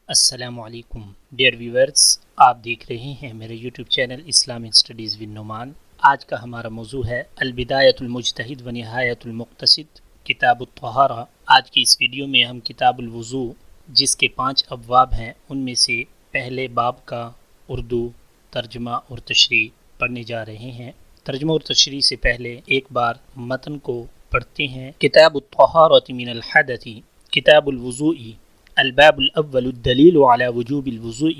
السلام علیکم dear viewers, آپ دیکھ رہے ہیں میرے YouTube channel Islamic studies with Noman. آج کا ہمارا موضوع ہے البدایۃ المجتہد و نہایۃ المقتصد، کتاب الطہارہ۔ آج کی اس ویڈیو میں ہم کتاب الوضوء، جس کے 5 ابواب ہیں، ان میں سے پہلے باب کا اردو ترجمہ اور تشریح پڑھنے جا رہے ہیں۔ ترجمہ اور تشریح سے پہلے ایک بار متن کو پڑھتے ہیں۔ کتاب الطہارۃ من الحدث، کتاب الوضوء، الباب الأول الدليل على وجوب الوضوء،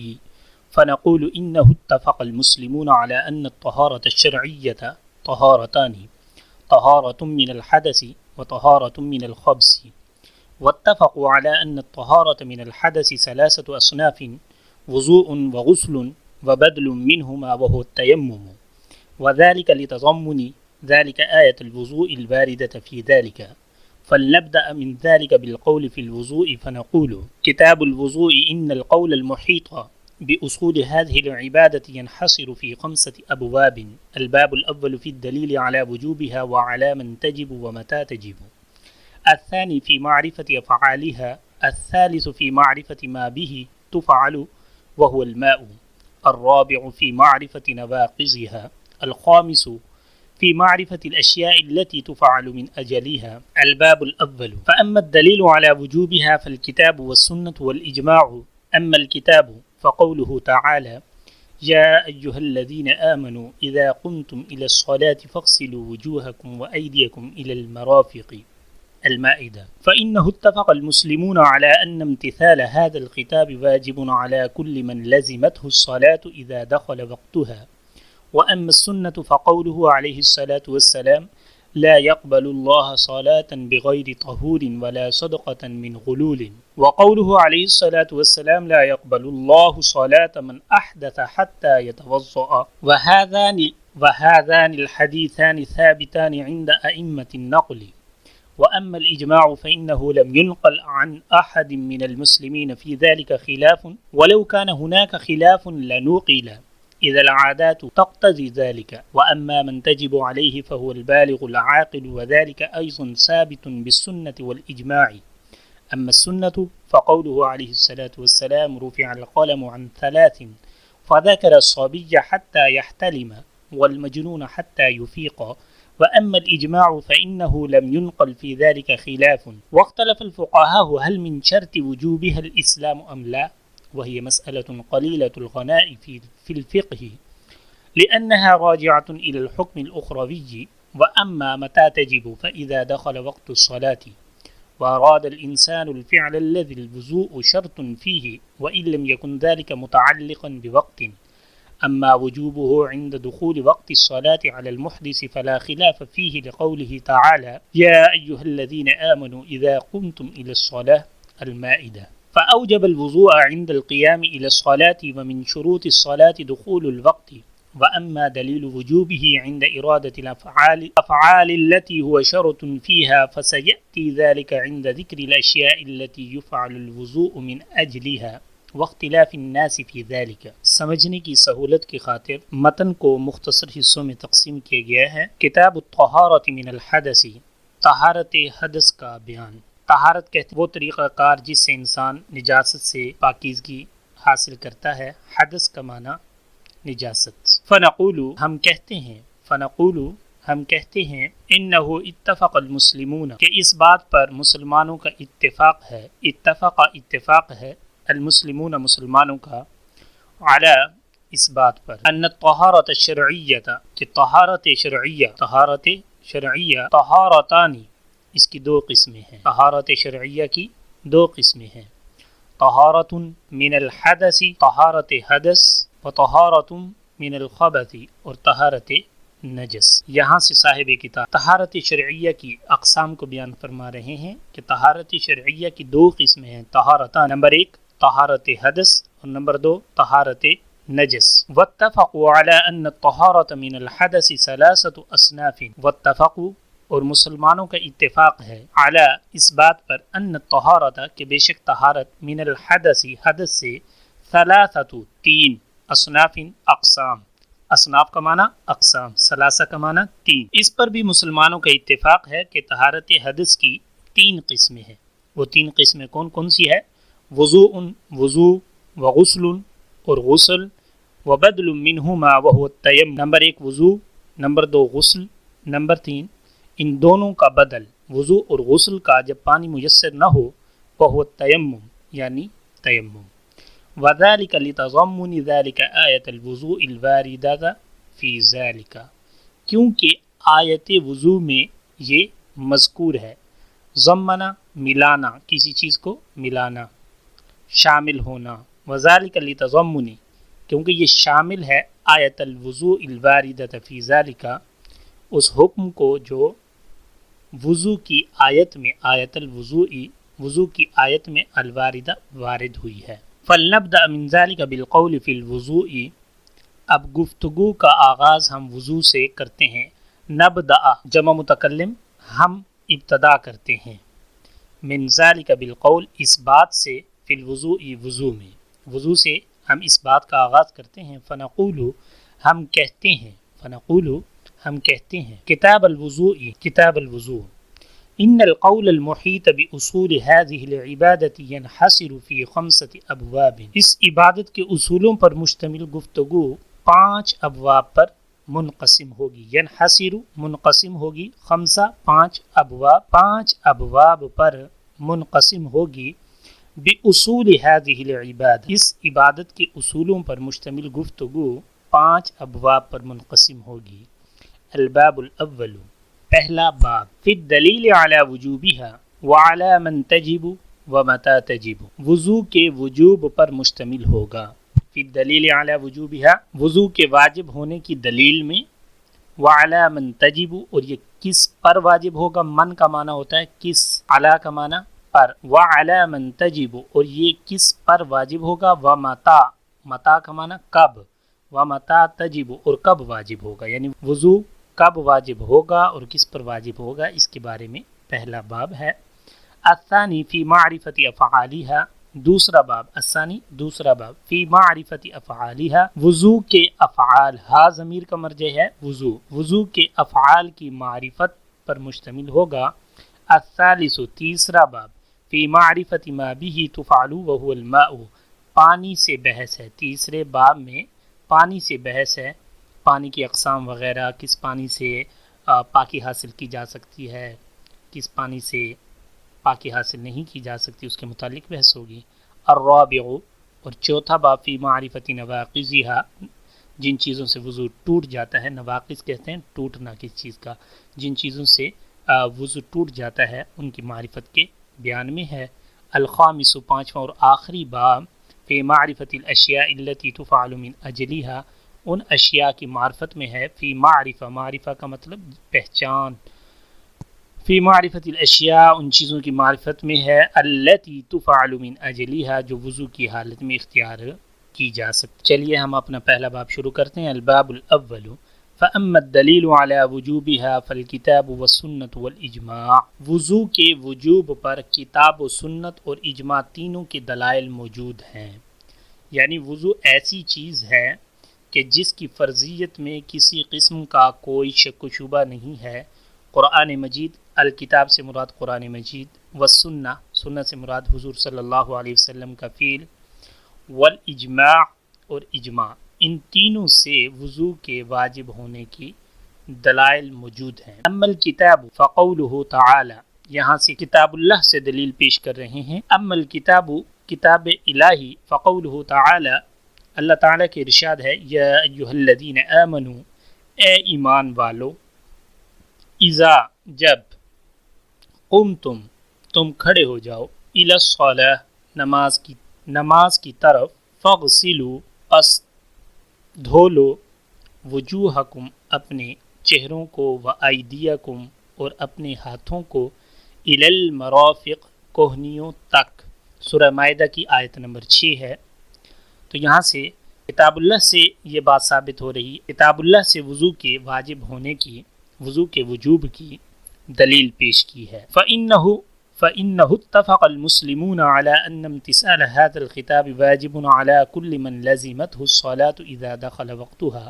فنقول إنه اتفق المسلمون على أن الطهارة الشرعية طهارتان، طهارة من الحدث وطهارة من الخبث، واتفقوا على أن الطهارة من الحدث 3 أصناف: وضوء وغسل وبدل منهما وهو التيمم، وذلك لتضمن ذلك آية الوضوء الواردة في ذلك. فلنبدأ من ذلك بالقول في الوضوء فنقول: كتاب الوضوء إن القول المحيط بأصول هذه العبادة ينحصر في 5 أبواب. الباب الأول في الدليل على وجوبها وعلى من تجب ومتى تجب، الثاني في معرفة أفعالها، الثالث في معرفة ما به تفعل وهو الماء، الرابع في معرفة نواقضها، الخامس في معرفة الأشياء التي تفعل من أجلها. الباب الأول. فأما الدليل على وجوبها فالكتاب والسنة والإجماع. أما الكتاب فقوله تعالى: يا أيها الذين آمنوا إذا قمتم إلى الصلاة فاغسلوا وجوهكم وأيديكم إلى المرافق، المائدة. فإنه اتفق المسلمون على أن امتثال هذا الخطاب واجب على كل من لزمته الصلاة إذا دخل وقتها. وأما السنة فقوله عليه الصلاة والسلام: لا يقبل الله صلاة بغير طهور ولا صدقة من غلول. وقوله عليه الصلاة والسلام: لا يقبل الله صلاة من أحدث حتى يتوضأ. وهذان الحديثان ثابتان عند أئمة النقل. وأما الإجماع فإنه لم ينقل عن أحد من المسلمين في ذلك خلاف، ولو كان هناك خلاف لنقل إذا العادات تقتضي ذلك. وأما من تجب عليه فهو البالغ العاقل، وذلك أيضا ثابت بالسنة والإجماع. أما السنة فقوله عليه الصلاة والسلام: رفع القلم عن 3، فذكر الصبي حتى يحتلم والمجنون حتى يفيق. وأما الإجماع فإنه لم ينقل في ذلك خلاف، واختلف الفقهاء هل من شرط وجوبها الإسلام أم لا، وهي مسألة قليلة الغناء في الفقه، لأنها راجعة إلى الحكم الأخروي. وأما متى تجب فإذا دخل وقت الصلاة وأراد الإنسان الفعل الذي الوضوء شرط فيه، وإن لم يكن ذلك متعلقا بوقت. أما وجوبه عند دخول وقت الصلاة على المحدث فلا خلاف فيه، لقوله تعالى: يا أيها الذين آمنوا إذا قمتم إلى الصلاة، المائدة. فأوجب الوضوء عند القيام إلى الصلاة، ومن شروط الصلاة دخول الوقت. وأما دليل وجوبه عند إرادة الأفعال التي هو شرط فيها فسيأتي ذلك عند ذكر الأشياء التي يفعل الوضوء من أجلها واختلاف الناس في ذلك. سمجھنے کی سہولت کی خاطر متن کو مختصر حصوں میں تقسیم کیا گیا ہے۔ کتاب الطہارۃ من الحدث، طہارت حدث کا بیان۔ طہارت کہتے وہ طریقہ کار جس سے انسان نجاست سے پاکیزگی حاصل کرتا ہے۔ حدث کا معنی نجاست۔ فنقول ہم کہتے ہیں انہ اتفق المسلمون کہ اس بات پر مسلمانوں کا اتفاق ہے، اتفاق ہے المسلمون مسلمانوں کا، علی اس بات پر، ان الطہارۃ الشرعیۃ کہ طہارت شرعیہ طہارتانی اس کی 2 قسمیں ہیں۔ طہارت شرعیہ کی 2 قسمیں ہیں: طہارت من الحدث، طہارت حدث، و طہارت من الخبث، اور طہارت نجس۔ یہاں سے صاحب کتاب طہارت شرعیہ کی اقسام کو بیان فرما رہے ہیں کہ طہارت شرعیہ کی 2 قسمیں ہیں، طہارتان، نمبر 1 طہارت حدث اور نمبر 2 طہارت نجس۔ واتفقوا علی ان الطہارۃ من الحدث 3 اصناف، واتفقوا اور مسلمانوں کا اتفاق ہے، علی اس بات پر، ان الطہارۃ کہ بے شک طہارت، من الحدث حدث سے، 3 اصناف اقسام، اصناف کا معنی اقسام، 3 کا معنی 3۔ اس پر بھی مسلمانوں کا اتفاق ہے کہ طہارت حدث کی 3 قسمیں ہیں۔ وہ 3 قسمیں کون کون سی ہے؟ وضوء وضو، وغسل اور غسل، وبدل منہما وہو التیمم، نمبر 1 وضو، نمبر 2 غسل، نمبر 3 ان دونوں کا بدل وضو اور غسل کا جب پانی میسر نہ ہو، وہو التیمم یعنی تیمم۔ وذلك لتضمن ذلك آیت الوضوء الواردہ فی ذلک، کیونکہ آیت وضو میں یہ مذکور ہے۔ ضمنا ملانا، کسی چیز کو ملانا، شامل ہونا۔ وذلك لتضمن، کیونکہ یہ شامل ہے آیت الوضوء الواردہ فی ذلک، اس حکم کو جو وضو کی آیت میں، آیت الوضوء وضو کی آیت میں الواردہ وارد ہوئی ہے۔ فلنبدأ من ذلك بالقول فی الوضوء، اب گفتگو کا آغاز ہم وضو سے کرتے ہیں۔ نبدأ جمع متکلم، ہم ابتدا کرتے ہیں، من ذلك بالقول اس بات سے، فی الوضوء وضو میں، وضو سے ہم اس بات کا آغاز کرتے ہیں۔ فنقول ہم کہتے ہیں، فنقول ہم کہتے ہیں، کتاب الوضوء، کتاب الوضوء، ان القول المحیط باصول هذه العبادة ينحصر في 5 ابواب، اس عبادت کے اصولوں پر مشتمل گفتگو 5 ابواب پر منقسم ہوگی۔ ینحصر منقسم ہوگی، 5 ابواب، 5 ابواب پر منقسم ہوگی۔ باصول هذه العبادة، اس عبادت کے اصولوں پر مشتمل گفتگو 5 ابواب پر منقسم ہوگی۔ الباب الاول، پہلا باب، فی الدلیل علی وجوبها وعلی من تجب ومتى تجب، وضو کے وجوب پر مشتمل ہوگا۔ فی الدلیل علی وجوبها، وضو کے واجب ہونے کی دلیل میں، وعلی من تجب، اور یہ کس پر واجب ہوگا، من کا معنی ہوتا ہے کس، علی کا معنی پر، وعلی من تجب، اور یہ کس پر واجب ہوگا، ومتى، متا کا معنی کب، ومتى تجب، اور کب واجب ہوگا، یعنی وضو کب واجب ہوگا اور کس پر واجب ہوگا، اس کے بارے میں پہلا باب ہے۔ الثانی فی معرفت افعالها، دوسرا باب، الثانی دوسرا باب، فی معرفت افعالها، وضو کے افعال، ہا ضمیر کا مرجع ہے وضو، وضو کے افعال کی معرفت پر مشتمل ہوگا۔ الثالث تیسرا باب، فی معرفت ما به تفعل وهو الماء، پانی سے بحث ہے، تیسرے باب میں پانی سے بحث ہے، پانی کی اقسام وغیرہ، کس پانی سے پاکی حاصل کی جا سکتی ہے، کس پانی سے پاکی حاصل نہیں کی جا سکتی، اس کے متعلق بحث ہوگی۔ الرابع، اور چوتھا باب، فی معرفت نواقضها، جن چیزوں سے وضو ٹوٹ جاتا ہے، نواقض کہتے ہیں ٹوٹنا کس چیز کا، جن چیزوں سے وضو ٹوٹ جاتا ہے ان کی معرفت کے بیان میں ہے۔ الخامس، پانچواں اور آخری باب، فی معرفت الاشیاء التي تفعل من اجلها، ان اشیاء کی معرفت میں ہے۔ فی معرفہ، معرفہ کا مطلب پہچان، فی معرفت الاشیاء، ان چیزوں کی معرفت میں ہے، التی تفعل من اجلها، جو وضو کی حالت میں اختیار کی جا سکتی۔ چلیے ہم اپنا پہلا باب شروع کرتے ہیں۔ الباب الاول، فاما الدلیل علی وجوبها فالکتاب والسنة والاجماع، وضو کے وجوب پر کتاب و سنت اور اجماع تینوں کے دلائل موجود ہیں، یعنی وضو ایسی چیز ہے کہ جس کی فرضیت میں کسی قسم کا کوئی شک و شبہ نہیں ہے۔ قرآن مجید، الکتاب سے مراد قرآن مجید، والسنہ، سنہ سے مراد حضور صلی اللہ علیہ وسلم کا فعل، والاجماع، اور اجماع، ان تینوں سے وضو کے واجب ہونے کی دلائل موجود ہیں۔ اما الکتاب فقولہ تعالی، یہاں سے کتاب اللہ سے دلیل پیش کر رہے ہیں۔ اما الکتاب، کتاب الہی، فقولہ تعالی، اللہ تعالیٰ کے ارشاد ہے، یا ایھا الذین آمنوا، اے ایمان والو، اذا، جب، قمتم، تم کھڑے ہو جاؤ، الی الصلاۃ، نماز کی طرف، فاغسلوا، پس دھو لو، وجوہکم، اپنے چہروں کو، وایدیکم، اور اپنے ہاتھوں کو، الی المرافق، کوہنیوں تک۔ سورہ مائدہ کی آیت نمبر 6 ہے۔ تو یہاں سے کتاب اللہ سے یہ بات ثابت ہو رہی، کتاب اللہ سے وضو کے واجب ہونے کی، وضو کے وجوب کی دلیل پیش کی ہے۔ فَإِنَّهُ اتَّفَقَ الْمُسْلِمُونَ عَلَىٰ أَنَّ امْتِثَالَ هَذَا الْخِطَابِ وَاجِبٌ عَلَىٰ كُلِّ مَنْ لَزِمَتْهُ الصَّلَاةُ إِذَا دَخَلَ وَقْتُهَا۔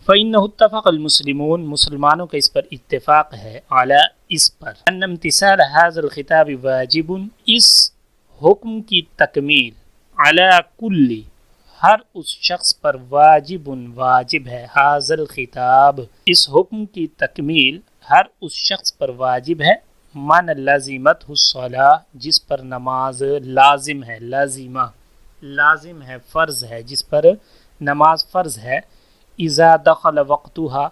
فَإِنَّهُ اتَّفَقَ الْمُسْلِمُونَ، مسلمانوں کا اس پر اتفاق ہے، عَلَىٰ، اس پر، أَنَّ امْتِثَالَ هَذَا الْخِطَابِ وَاجِبٌ، اس حکم کی تکمیل علی کل ہر اس شخص پر واجب ہے، حاضل خطاب اس حکم کی تکمیل ہر اس شخص پر واجب ہے، من لازمت الصلاۃ جس پر نماز لازم ہے، لازم ہے، فرض ہے، جس پر نماز فرض ہے، اذا دخل وقتها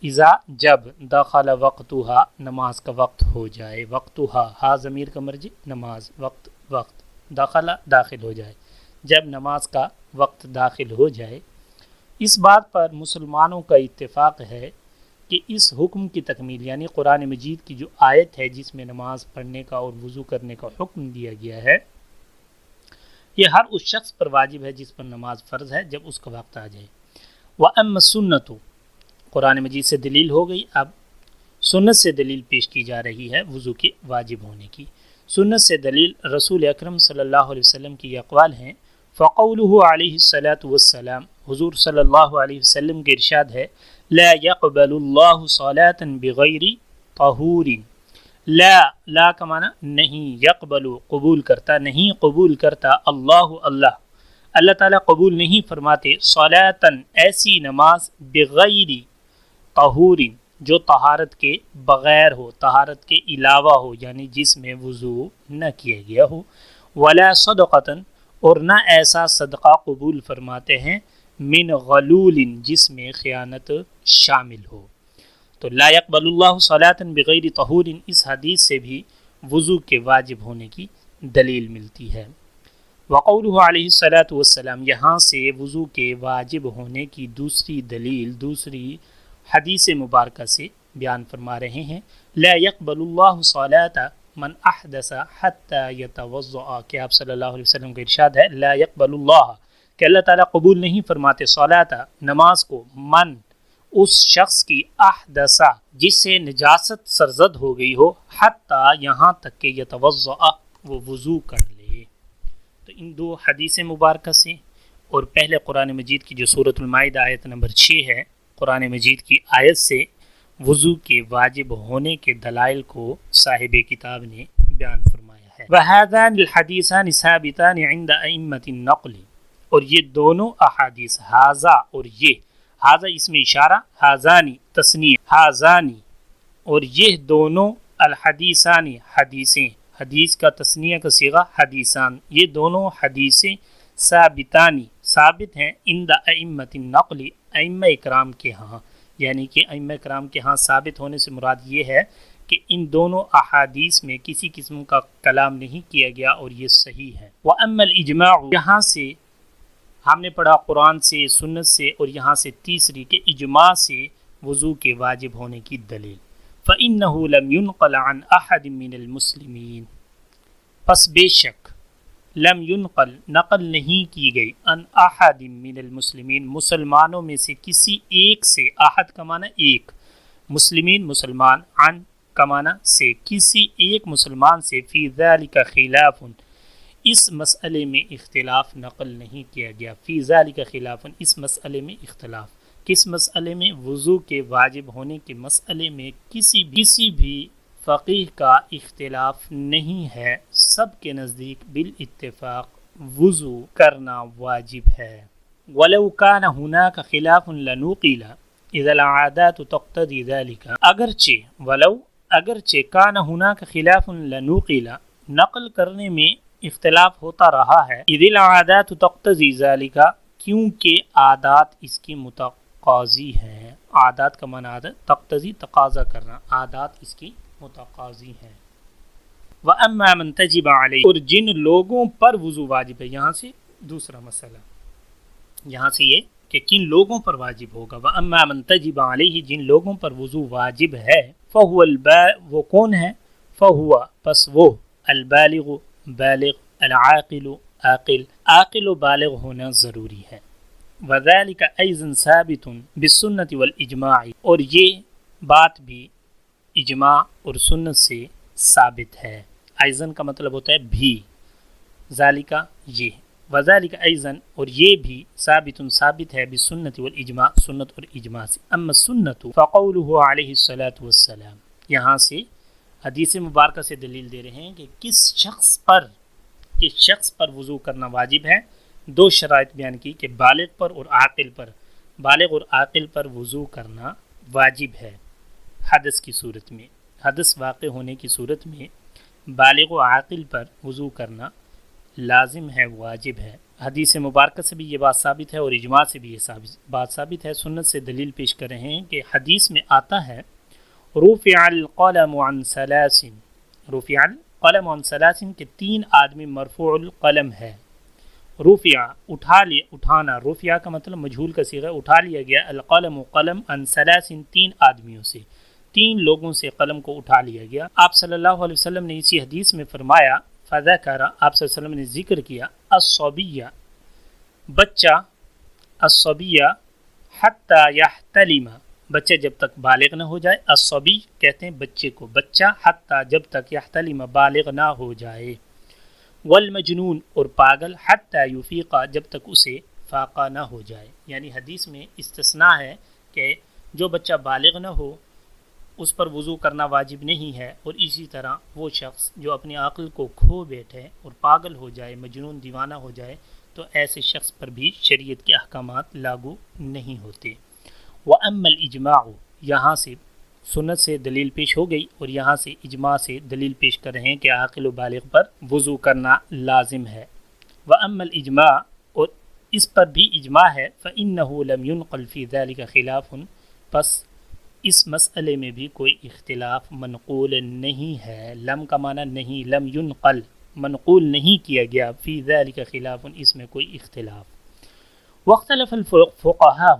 اذا جب دخل وقتها نماز کا وقت ہو جائے، وقتها ہا ضمیر کا مرجع نماز، وقت دخل داخل ہو جائے، جب نماز کا وقت داخل ہو جائے۔ اس بات پر مسلمانوں کا اتفاق ہے کہ اس حکم کی تکمیل یعنی قرآن مجید کی جو آیت ہے جس میں نماز پڑھنے کا اور وضو کرنے کا حکم دیا گیا ہے، یہ ہر اس شخص پر واجب ہے جس پر نماز فرض ہے جب اس کا وقت آ جائے۔ وَأَمَّا السُّنَّةُ قرآن مجید سے دلیل ہو گئی، اب سنت سے دلیل پیش کی جا رہی ہے وضو کے واجب ہونے کی۔ سنت سے دلیل رسول اکرم صلی اللہ علیہ وسلم کی اقوال ہیں۔ فَقَوْلُهُ علیہ الصلاۃ والسلام حضور صلی اللہ علیہ وسلم کے ارشاد ہے، لا يقبل اللہ صلاة بغیر طہور، لا کا معنی نہیں، یقبل قبول کرتا، نہیں قبول کرتا، اللہ تعالیٰ قبول نہیں فرماتے، صلاۃً ایسی نماز بغیر طہور جو طہارت کے بغیر ہو، طہارت کے علاوہ ہو، یعنی جس میں وضو نہ کیا گیا ہو، ولا صدقۃً اور نہ ایسا صدقہ قبول فرماتے ہیں، من غلول جس میں خیانت شامل ہو۔ تو لا يقبل اللہ صلاۃً بغیر طہور اس حدیث سے بھی وضو کے واجب ہونے کی دلیل ملتی ہے۔ وقولہ علیہ الصلاۃ والسلام یہاں سے وضو کے واجب ہونے کی دوسری دلیل دوسری حدیث مبارکہ سے بیان فرما رہے ہیں۔ لا يقبل اللہ صلاۃ من احدث حتی یتوضأ کہ آپ صلی اللہ علیہ وسلم کا ارشاد ہے، لا يقبل اللہ کہ اللہ تعالیٰ قبول نہیں فرماتے صلاۃ نماز کو، من اس شخص کی احدث جس سے نجاست سرزد ہو گئی ہو، حتی یہاں تک کہ یتوضأ وہ وضو کر لے۔ تو ان دو حدیث مبارکہ سے اور پہلے قرآن مجید کی جو سورۃ المائدہ آیت نمبر 6 ہے، قرآن مجید کی آیت سے وضو کے واجب ہونے کے دلائل کو صاحب کتاب نے بیان فرمایا ہے۔ وَهَذَانِ الْحَدِيثَانِ ثَابِتَانِ عِنْدَ أَئِمَّةِ النَّقْلِ اور یہ دونوں احادیث حاذا اور یہ، حاذا اس میں اشارہ، حاذانی تثنیہ، حاذانی اور یہ دونوں، الحدیثانی حدیثیں، حدیث کا تثنیہ کا صیغہ حدیثان، یہ دونوں حدیثیں ثابتانی ثابت ہیں، عند ائمۃ النقل ائمہ اکرام کے ہاں، یعنی کہ ائمہ اکرام کے ہاں ثابت ہونے سے مراد یہ ہے کہ ان دونوں احادیث میں کسی قسم کا کلام نہیں کیا گیا اور یہ صحیح ہے۔ وَأَمَّا الْإِجْمَاعُ یہاں سے ہم نے پڑھا قرآن سے، سنت سے، اور یہاں سے تیسری کہ اجماع سے وضو کے واجب ہونے کی دلیل۔ فَإِنَّهُ لَمْ يُنْقَلْ عَنْ أَحَدٍ مِّنَ الْمُسْلِمِينَ پس بے شک لم ينقل نقل نہیں کی گئی عن احد من المسلمین مسلمانوں میں سے کسی ایک سے، احد کا معنی ایک، مسلمین مسلمان، عن کا معنی سے، کسی ایک مسلمان سے، فی ذلک خلاف اس مسئلے میں اختلاف نقل نہیں کیا گیا، فی ذلک خلاف اس مسئلے میں اختلاف، کس مسئلے میں؟ وضو کے واجب ہونے کے مسئلے میں کسی بھی فقیہ کا اختلاف نہیں ہے، سب کے نزدیک بالاتفاق وضو کرنا واجب ہے۔ وَلَوْ كَانَ هُنَاكَ خِلَافٌ لَنُوقِلَ إِذَا الْعَادَاتُ تَقْتَضِي ذَلِكَ اگرچہ کان هُنَاكَ خِلَافٌ لَنُوقِلَ نقل کرنے میں اختلاف ہوتا رہا ہے، إِذِ الْعَادَاتُ تَقْتَضِي ذَلِكَ کیونکہ عادات اس کی متقاضی ہیں، عادات کا معنی عادت، تقتضی تقاضا کرنا، عادات اس کی متقاضی ہیں۔ وَأَمَّا مَنْ تَجِبَ عَلَيْهِ اور جن لوگوں پر وضو واجب ہے، یہاں سے دوسرا مسئلہ، یہاں سے یہ کہ کن لوگوں پر واجب ہوگا۔ وَأَمَّا مَنْ تَجِبَ عَلَيْهِ جن لوگوں پر وضو واجب ہے، فَهُوَ وہ کون ہے؟ فَهُوَ پس وہ، البالغ بالغ، العاقل عاقل و بالغ ہونا ضروری ہے۔ وَذَلِكَ أَيْضًا ثَابِتٌ بِالسُّنَّةِ وَالْإِجْمَاعِ اور یہ بات بھی اجماع اور سنت سے ثابت ہے۔ ایضاً کا مطلب ہوتا ہے بھی، ذالکہ یہ، وذالک ایضاً اور یہ بھی ثابت ہے بالسنت والاجماع سنت اور اجماع سے۔ اما السنت فقولہ علیہ الصلاۃ والسلام یہاں سے حدیث مبارکہ سے دلیل دے رہے ہیں کہ کس شخص پر کہ شخص پر وضو کرنا واجب ہے، دو شرائط بیان کی کہ بالغ پر اور عاقل پر وضو کرنا واجب ہے حدث کی صورت میں، حدث واقع ہونے کی صورت میں بالغ و عاقل پر وضو کرنا لازم ہے، واجب ہے۔ حدیث مبارکہ سے بھی یہ بات ثابت ہے اور اجماع سے بھی یہ بات ثابت ہے۔ سنت سے دلیل پیش کر رہے ہیں کہ حدیث میں آتا ہے رفع القلم عن ثلاث، رفع القلم عن ثلاث کہ 3 آدمی مرفوع القلم ہے۔ رفع اٹھانا، رفع کا مطلب مجہول کا صیغہ، اٹھا لیا گیا، القلم قلم عن ثلاث 3 آدمیوں سے، 3 لوگوں سے قلم کو اٹھا لیا گیا۔ آپ صلی اللہ علیہ وسلم نے اسی حدیث میں فرمایا، فذکر، آپ صلی اللہ علیہ وسلم نے ذکر کیا، الصبیہ، بچہ، الصبیہ حتی یحتلم، بچہ جب تک بالغ نہ ہو جائے، الصبی کہتے ہیں بچے کو، بچہ حتی جب تک یحتلم بالغ نہ ہو جائے، والمجنون اور پاگل حتی یفیق جب تک اسے فاقہ نہ ہو جائے۔ یعنی حدیث میں استثناء ہے کہ جو بچہ بالغ نہ ہو اس پر وضو کرنا واجب نہیں ہے، اور اسی طرح وہ شخص جو اپنی عقل کو کھو بیٹھے اور پاگل ہو جائے، مجنون دیوانہ ہو جائے، تو ایسے شخص پر بھی شریعت کے احکامات لاگو نہیں ہوتے۔ وَأَمَّا الْإِجْمَاعُ، یہاں سے سنت سے دلیل پیش ہو گئی اور یہاں سے اجماع سے دلیل پیش کر رہے ہیں کہ عاقل و بالغ پر وضو کرنا لازم ہے۔ وَأَمَّا الْإِجْمَاعُ، اور اس پر بھی اجماع ہے، فَإِنَّهُ لَمْ يُنْقَلْ فِي ذَلِكَ خِلَافٌ، پس اس مسئلے میں بھی کوئی اختلاف منقول نہیں ہے۔ لم کا معنی نہیں، لم ينقل، منقول نہیں کیا گیا، فی ذلک خلاف، اس میں کوئی اختلاف۔ واختلف الفقہاء،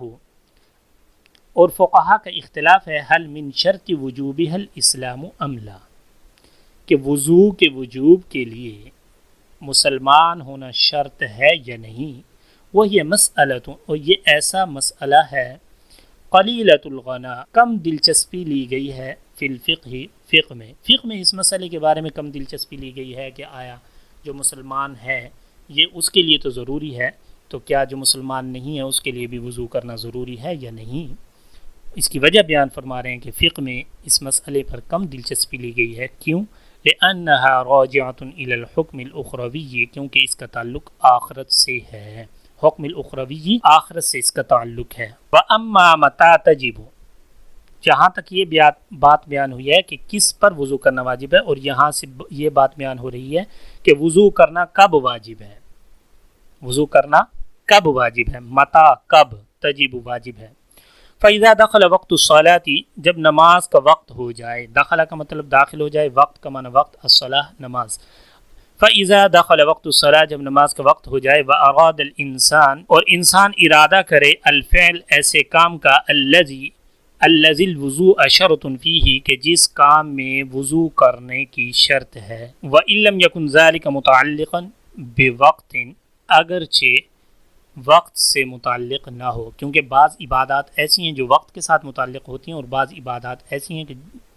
اور فقہا کا اختلاف ہے، هل من شرط وجوبها الاسلام ام لا، کہ وضو کے وجوب کے لیے مسلمان ہونا شرط ہے یا نہیں۔ وہی مسئلۃ، اور یہ ایسا مسئلہ ہے، قلیلۃ الغنا، کم دلچسپی لی گئی ہے، فی الفقہ، فقہ میں اس مسئلے کے بارے میں کم دلچسپی لی گئی ہے کہ آیا جو مسلمان ہے یہ اس کے لیے تو ضروری ہے، تو کیا جو مسلمان نہیں ہے اس کے لیے بھی وضو کرنا ضروری ہے یا نہیں۔ اس کی وجہ بیان فرما رہے ہیں کہ فقہ میں اس مسئلے پر کم دلچسپی لی گئی ہے، کیوں؟ لأنها راجعۃ الی الحکم الاخروی، کیونکہ اس کا تعلق آخرت سے ہے، حکم الاخروی آخرت سے اس کا تعلق ہے۔ وَأَمَّا مَتَى تَجِبُ، جہاں تک یہ بات بیان ہوئی ہے کہ کس پر وضو کرنا واجب ہے، اور یہاں سے یہ بات بیان ہو رہی ہے کہ وضو کرنا کب واجب ہے، وضو کرنا کب واجب ہے، متا کب، تجب واجب ہے۔ فَإِذَا دَخَلَ وَقْتُ الصَّلَاةِ، جب نماز کا وقت ہو جائے، دخل کا مطلب داخل ہو جائے، وقت کا معنی وقت، الصلاة نماز۔ فَإِذَا دَخَلَ وَقْتُ الصَّلَاةِ، جب نماز کا وقت ہو جائے، وَأَرَادَ الْإِنسان، اور انسان ارادہ کرے، الفعل ایسے کام کا، الَّذِي الْوُضُوءَ شَرْطٌ فِيهِ، کہ جس کام میں وضو کرنے کی شرط ہے، وَإِن لَّمْ يَكُنْ ذَلِكَ مُتَعَلِّقًا بِوَقْتٍ، اگرچہ وقت سے متعلق نہ ہو، کیونکہ بعض عبادات ایسی ہیں جو وقت کے ساتھ متعلق ہوتی ہیں، اور بعض عبادات ایسی ہیں کہ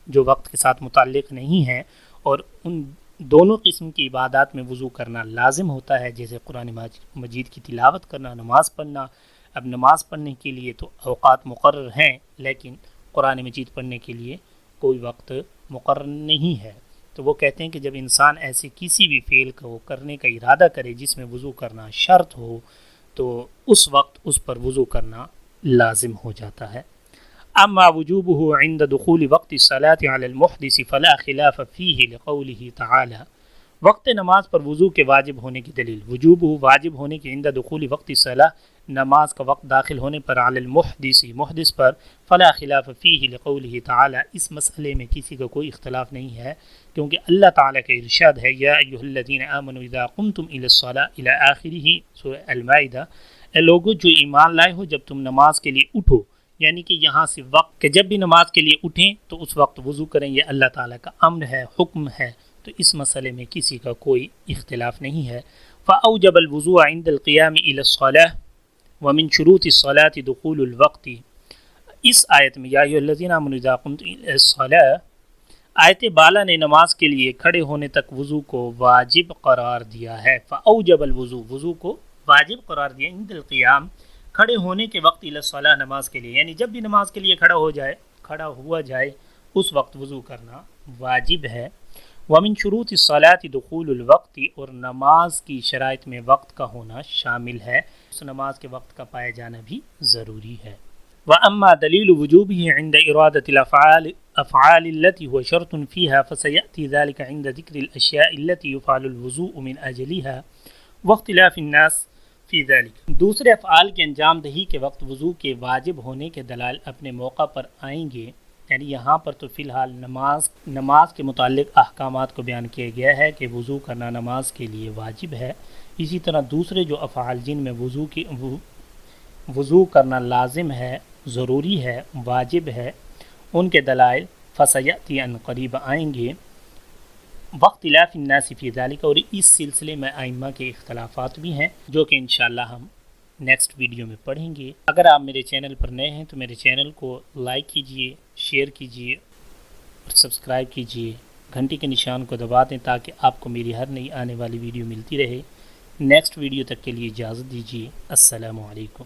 جو وقت کے ساتھ متعلق نہیں ہیں، اور ان دونوں قسم کی عبادات میں وضو کرنا لازم ہوتا ہے، جیسے قرآن مجید کی تلاوت کرنا، نماز پڑھنا۔ اب نماز پڑھنے کے لیے تو اوقات مقرر ہیں، لیکن قرآن مجید پڑھنے کے لیے کوئی وقت مقرر نہیں ہے، تو وہ کہتے ہیں کہ جب انسان ایسے کسی بھی فعل کو کرنے کا ارادہ کرے جس میں وضو کرنا شرط ہو، تو اس وقت اس پر وضو کرنا لازم ہو جاتا ہے۔ اما وجوبه عند دخول وقت الصلاة على المحدث فلا خلاف فيه لقوله تعالى، وقت نماز پر وضو کے واجب ہونے کی دلیل، وجوبه واجب ہونے کی، عند دخول وقت الصلاة نماز کا وقت داخل ہونے پر، على المحدث محدث پر، فلا خلاف فيه لقوله تعالى، اس مسئلے میں کسی کا کوئی اختلاف نہیں ہے، کیونکہ اللہ تعالیٰ کا ارشاد ہے، یا ایھا الذین آمنوا اذا قمتم الى الصلاة الى آخرہ، سورہ المائدہ، اے لوگو جو ایمان لائے ہو جب تم نماز کے لیے اٹھو، یعنی کہ یہاں سے وقت کہ جب بھی نماز کے لیے اٹھیں تو اس وقت وضو کریں، یہ اللہ تعالیٰ کا امر ہے، حکم ہے، تو اس مسئلے میں کسی کا کوئی اختلاف نہیں ہے۔ فأوجب الوضوء عند القیام الى الصلاة ومن شروط الصلاة دخول الوقت، اس آیت میں یا ایھا الذین آمنوا اذا قمتم الى الصلاة، آیت بالا نے نماز کے لیے کھڑے ہونے تک وضو کو واجب قرار دیا ہے۔ فأوجب الوضوء، وضو کو واجب قرار دیا، عند القیام، کھڑے ہونے کے وقت، الی الصلاۃ، نماز کے لیے، یعنی جب بھی نماز کے لیے کھڑا ہوا جائے اس وقت وضو کرنا واجب ہے۔ ومن شروط الصلاۃ دخول الوقت، اور نماز کی شرائط میں وقت کا ہونا شامل ہے، اس نماز کے وقت کا پایا جانا بھی ضروری ہے۔ وأما دليل وجوبه عند إرادة الأفعال التي هو شرط فيها فسيأتي ذلك عند ذكر الأشياء التي يفعل الوضوء من أجلها واختلاف الناس في ذلك۔ دوسرے افعال کے انجام دہی کے وقت وضو کے واجب ہونے کے دلائل اپنے موقع پر آئیں گے، یعنی یہاں پر تو فی الحال نماز کے متعلق احکامات کو بیان کیا گیا ہے کہ وضو کرنا نماز کے لیے واجب ہے۔ اسی طرح دوسرے جو افعال جن میں وضو کرنا لازم ہے، ضروری ہے، واجب ہے، ان کے دلائل فسیأتی ان قریب آئیں گے۔ واختلاف الناس فی ذلک، اور اس سلسلے میں ائمہ کے اختلافات بھی ہیں جو کہ انشاءاللہ ہم نیکسٹ ویڈیو میں پڑھیں گے۔ اگر آپ میرے چینل پر نئے ہیں تو میرے چینل کو لائک کیجئے، شیئر کیجئے اور سبسکرائب کیجئے، گھنٹی کے نشان کو دبا دیں تاکہ آپ کو میری ہر نئی آنے والی ویڈیو ملتی رہے۔ نیکسٹ ویڈیو تک کے لیے اجازت دیجیے۔ السلام علیکم۔